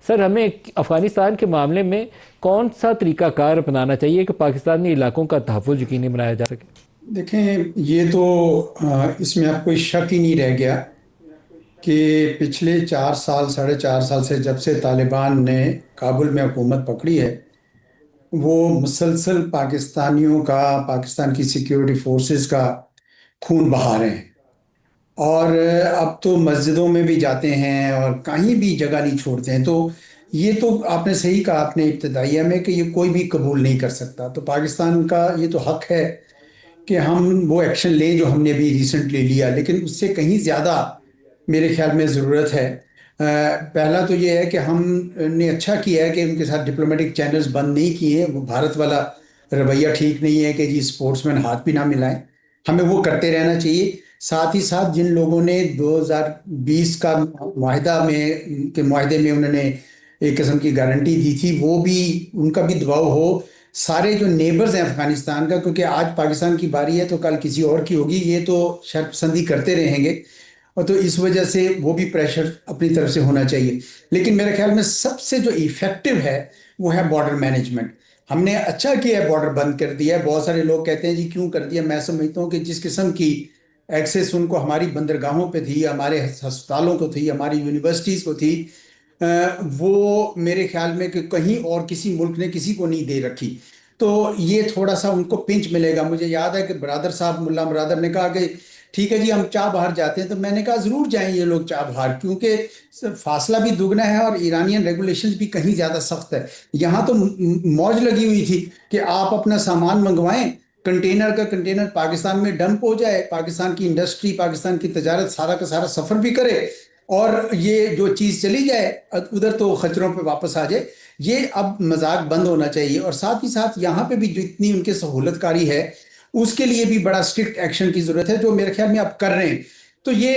Sir, हमें अफगानिस्तान के मामले में कौन सा तरीकाकार अपनाना चाहिए कि पाकिस्तानी इलाकों का तहफ़्फ़ुज़ यकीनी बनाया जा सके? देखें, ये तो इसमें अब कोई शक ही नहीं रह गया कि पिछले 4 साल, 4.5 साल से जब से तालिबान ने काबुल में हुकूमत पकड़ी है, वो मुसलसल पाकिस्तानियों का, पाकिस्तान की सिक्योरिटी फोर्सेस का खून बहा रहे हैं। और अब तो मस्जिदों में भी जाते हैं और कहीं भी जगह नहीं छोड़ते हैं। तो ये तो आपने सही कहा आपने इब्तदाइया में कि ये कोई भी कबूल नहीं कर सकता। तो पाकिस्तान का ये तो हक है कि हम वो एक्शन लें जो हमने भी रिसेंटली लिया, लेकिन उससे कहीं ज़्यादा मेरे ख्याल में ज़रूरत है। पहला तो ये है कि हमने अच्छा किया है कि उनके साथ डिप्लोमेटिक चैनल्स बंद नहीं किए। वो भारत वाला रवैया ठीक नहीं है कि जी स्पोर्ट्समैन हाथ भी ना मिलाएं। हमें वो करते रहना चाहिए। साथ ही साथ जिन लोगों ने 2020 का माहिदा में के माहिदे में उन्होंने एक किस्म की गारंटी दी थी, वो भी उनका भी दबाव हो। सारे जो नेबर्स हैं अफगानिस्तान का, क्योंकि आज पाकिस्तान की बारी है तो कल किसी और की होगी, ये तो शर्पसंदी करते रहेंगे। और तो इस वजह से वो भी प्रेशर अपनी तरफ से होना चाहिए। लेकिन मेरे ख्याल में सबसे जो इफेक्टिव है वो है बॉर्डर मैनेजमेंट। हमने अच्छा किया है, बॉर्डर बंद कर दिया है। बहुत सारे लोग कहते हैं जी क्यों कर दिया। मैं समझता हूँ कि जिस किस्म की एक्सेस उनको हमारी बंदरगाहों पे थी, हमारे अस्पतालों को थी, हमारी यूनिवर्सिटीज़ को थी, वो मेरे ख्याल में कि कहीं और किसी मुल्क ने किसी को नहीं दे रखी। तो ये थोड़ा सा उनको पिंच मिलेगा। मुझे याद है कि ब्रादर साहब, मुल्ला ब्रादर ने कहा कि ठीक है जी हम चाह बाहर जाते हैं। तो मैंने कहा जरूर जाएं ये लोग चाह बाहर, क्योंकि फासला भी दुगना है और ईरानियन रेगुलेशंस भी कहीं ज़्यादा सख्त है। यहाँ तो मौज लगी हुई थी कि आप अपना सामान मंगवाएं, कंटेनर का कंटेनर पाकिस्तान में डंप हो जाए, पाकिस्तान की इंडस्ट्री, पाकिस्तान की तजारत सारा का सारा सफ़र भी करे और ये जो चीज़ चली जाए उधर तो खच्चरों पे वापस आ जाए। ये अब मजाक बंद होना चाहिए। और साथ ही साथ यहाँ पे भी जितनी उनके सहूलतकारी है उसके लिए भी बड़ा स्ट्रिक्ट एक्शन की जरूरत है, जो मेरे ख्याल में आप कर रहे हैं। तो ये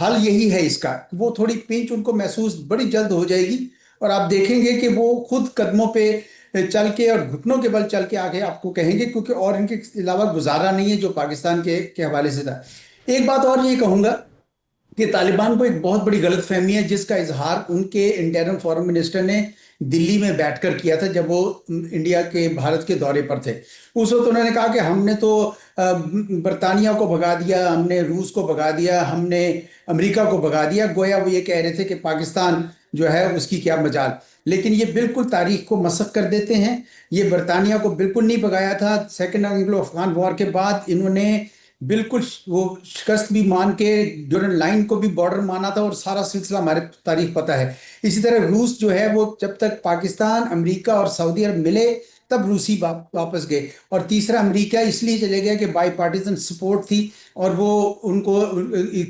हल यही है इसका। वो थोड़ी पिंच उनको महसूस बड़ी जल्द हो जाएगी और आप देखेंगे कि वो खुद कदमों पे चल के और घुटनों के बल चल के आगे आपको कहेंगे, क्योंकि और इनके अलावा गुजारा नहीं है जो पाकिस्तान के हवाले से था। एक बात और ये कहूंगा कि तालिबान को एक बहुत बड़ी गलतफहमी है जिसका इजहार उनके इंटरम फॉरेन मिनिस्टर ने दिल्ली में बैठकर किया था जब वो इंडिया के, भारत के दौरे पर थे। उस वक्त उन्होंने कहा कि हमने तो बरतानिया को भगा दिया, हमने रूस को भगा दिया, हमने अमेरिका को भगा दिया। गोया वो ये कह रहे थे कि पाकिस्तान जो है उसकी क्या मजाल। लेकिन ये बिल्कुल तारीख को मसख कर देते हैं। ये बरतानिया को बिल्कुल नहीं भगाया था। सेकेंड एंग्लो अफगान वॉर के बाद इन्होंने बिल्कुल वो शिकस्त भी मान के ड्यूरन लाइन को भी बॉर्डर माना था, और सारा सिलसिला हमारे तारीख पता है। इसी तरह रूस जो है वो जब तक पाकिस्तान, अमेरिका और सऊदी अरब मिले तब रूसी वापस गए। और तीसरा अमेरिका इसलिए चले गया कि बाई पार्टीजन सपोर्ट थी और वो उनको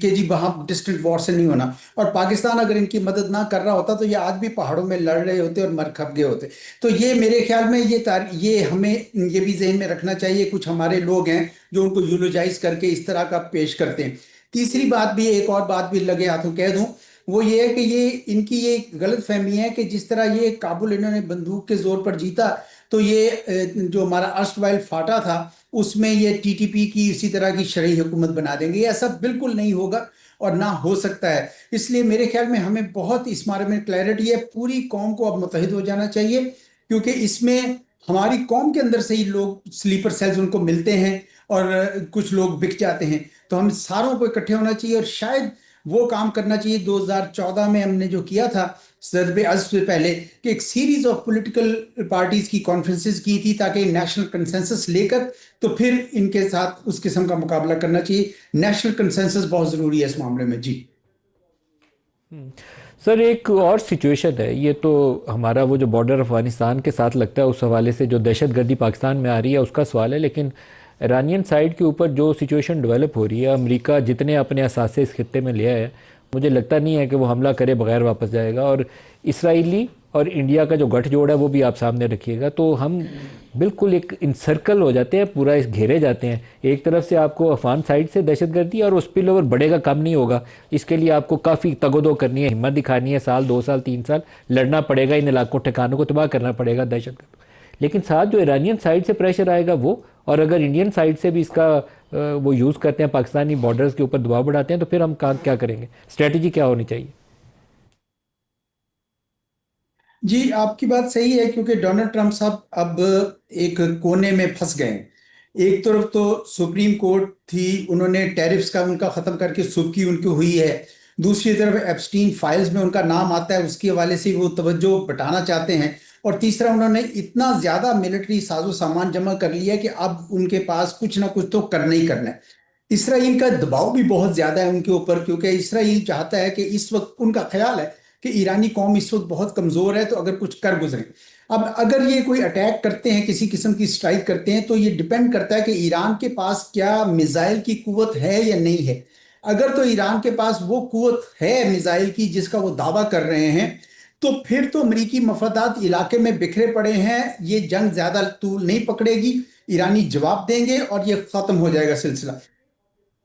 के जी वहाँ डिस्टेंट वॉर से नहीं होना। और पाकिस्तान अगर इनकी मदद ना कर रहा होता तो ये आज भी पहाड़ों में लड़ रहे होते और मर खप गए होते। तो ये मेरे ख्याल में ये हमें ये भी जहन में रखना चाहिए। कुछ हमारे लोग हैं जो उनको यूलोजाइज करके इस तरह का पेश करते हैं। तीसरी बात भी, एक और बात भी लगे हाथों कह दूं, वो ये है कि ये इनकी ये गलत फहमी है कि जिस तरह ये काबुल इन्होंने बंदूक के जोर पर जीता, तो ये जो हमारा अर्स्टवाइल फाटा था उसमें ये टीटीपी की इसी तरह की शरई हुकूमत बना देंगे। ये ऐसा बिल्कुल नहीं होगा और ना हो सकता है। इसलिए मेरे ख्याल में हमें बहुत इस बारे में क्लैरिटी है। पूरी कौम को अब मुतहिद हो जाना चाहिए, क्योंकि इसमें हमारी कौम के अंदर से ही लोग स्लीपर सेल्स उनको मिलते हैं और कुछ लोग बिक जाते हैं। तो हम सारों को इकट्ठे होना चाहिए और शायद वो काम करना चाहिए 2014 में हमने जो किया था सदबे अज़्म से पहले, कि एक सीरीज ऑफ पॉलिटिकल पार्टीज की कॉन्फ्रेंसेस की थी ताकि नेशनल कंसेंसस लेकर तो फिर इनके साथ उस किस्म का मुकाबला करना चाहिए। नेशनल कंसेंसस बहुत जरूरी है इस मामले में जी। सर, एक और सिचुएशन है। ये तो हमारा वो जो बॉर्डर अफगानिस्तान के साथ लगता है, उस हवाले से जो दहशतगर्दी पाकिस्तान में आ रही है उसका सवाल है। लेकिन ईरानियन साइड के ऊपर जो सिचुएशन डेवलप हो रही है, अमेरिका जितने अपने असासे इस खत्ते में लिया है, मुझे लगता नहीं है कि वो हमला करे बगैर वापस जाएगा। और इसराइली और इंडिया का जो गठजोड़ है वो भी आप सामने रखिएगा, तो हम बिल्कुल एक इनसर्कल हो जाते हैं, पूरा इस घेरे जाते हैं। एक तरफ से आपको अफगान साइड से दहशतगर्दी और उस स्पिल ओवर बढ़ेगा, कम नहीं होगा। इसके लिए आपको काफ़ी तगोदो करनी है, हिम्मत दिखानी है, साल 2 साल 3 साल लड़ना पड़ेगा, इन इलाकों ठिकानों को तबाह करना पड़ेगा दहशतगर्द। लेकिन साथ जो ईरानियन साइड से प्रेशर आएगा वो, और अगर इंडियन साइड से भी इसका वो यूज़ करते हैं, पाकिस्तानी बॉर्डर्स के ऊपर दबाव बढ़ाते हैं, तो फिर हम क्या करेंगे? स्ट्रेटजी क्या होनी चाहिए? जी, आपकी बात सही है, क्योंकि डोनाल्ड ट्रंप साहब अब एक कोने में फंस गए हैं। एक तरफ तो सुप्रीम कोर्ट थी, उन्होंने टैरिफ्स का उनका खत्म करके सुबकी उनकी हुई है। दूसरी तरफ एप्स्टीन फाइल्स में उनका नाम आता है, उसके हवाले से वो तवज्जो बटाना चाहते हैं। और तीसरा, उन्होंने इतना ज्यादा मिलिट्री साजो सामान जमा कर लिया कि अब उनके पास कुछ ना कुछ तो करना ही करना है। इसराइल का दबाव भी बहुत ज्यादा है उनके ऊपर, क्योंकि इसराइल चाहता है कि इस वक्त उनका ख्याल है कि ईरानी कौम इस वक्त बहुत कमजोर है, तो अगर कुछ कर गुजरे। अब अगर ये कोई अटैक करते हैं, किसी किस्म की स्ट्राइक करते हैं, तो ये डिपेंड करता है कि ईरान के पास क्या मिसाइल की कुवत है या नहीं है। अगर तो ईरान के पास वो कुवत है मिसाइल की जिसका वो दावा कर रहे हैं, तो फिर तो अमरीकी मफादात इलाके में बिखरे पड़े हैं, ये जंग ज्यादा तूल नहीं पकड़ेगी। ईरानी जवाब देंगे और ये खत्म हो जाएगा सिलसिला।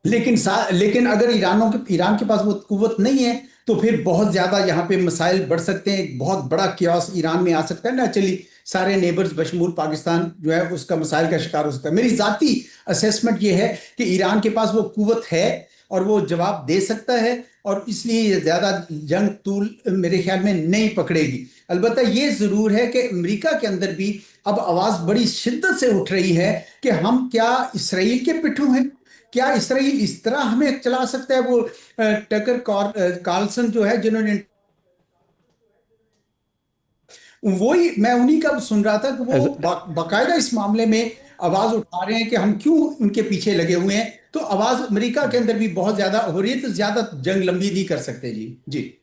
लेकिन अगर ईरान के पास वो कुवत नहीं है, तो फिर बहुत ज्यादा यहाँ पे मसाइल बढ़ सकते हैं। एक बहुत बड़ा क्यास ईरान में आ सकता है ना, चली सारे नेबर्स बशमूल पाकिस्तान जो है उसका मसाइल का शिकार हो सकता है। मेरी जाती असेसमेंट ये है कि ईरान के पास वो कुवत है और वो जवाब दे सकता है, और इसलिए ये ज्यादा जंग तूल मेरे ख्याल में नहीं पकड़ेगी। अलबत्ता ये जरूर है कि अमेरिका के अंदर भी अब आवाज बड़ी शिद्दत से उठ रही है कि हम क्या इसराइल के पिट्ठू हैं? क्या इसराइल इस तरह हमें चला सकता है? वो कार्लसन जो है, जिन्होंने वही मैं उन्हीं का सुन रहा था कि वो बाकायदा इस मामले में आवाज उठा रहे हैं कि हम क्यों उनके पीछे लगे हुए हैं। तो आवाज अमेरिका के अंदर भी बहुत ज्यादा हो रही है, तो ज्यादा जंग लंबी नहीं कर सकते। जी जी।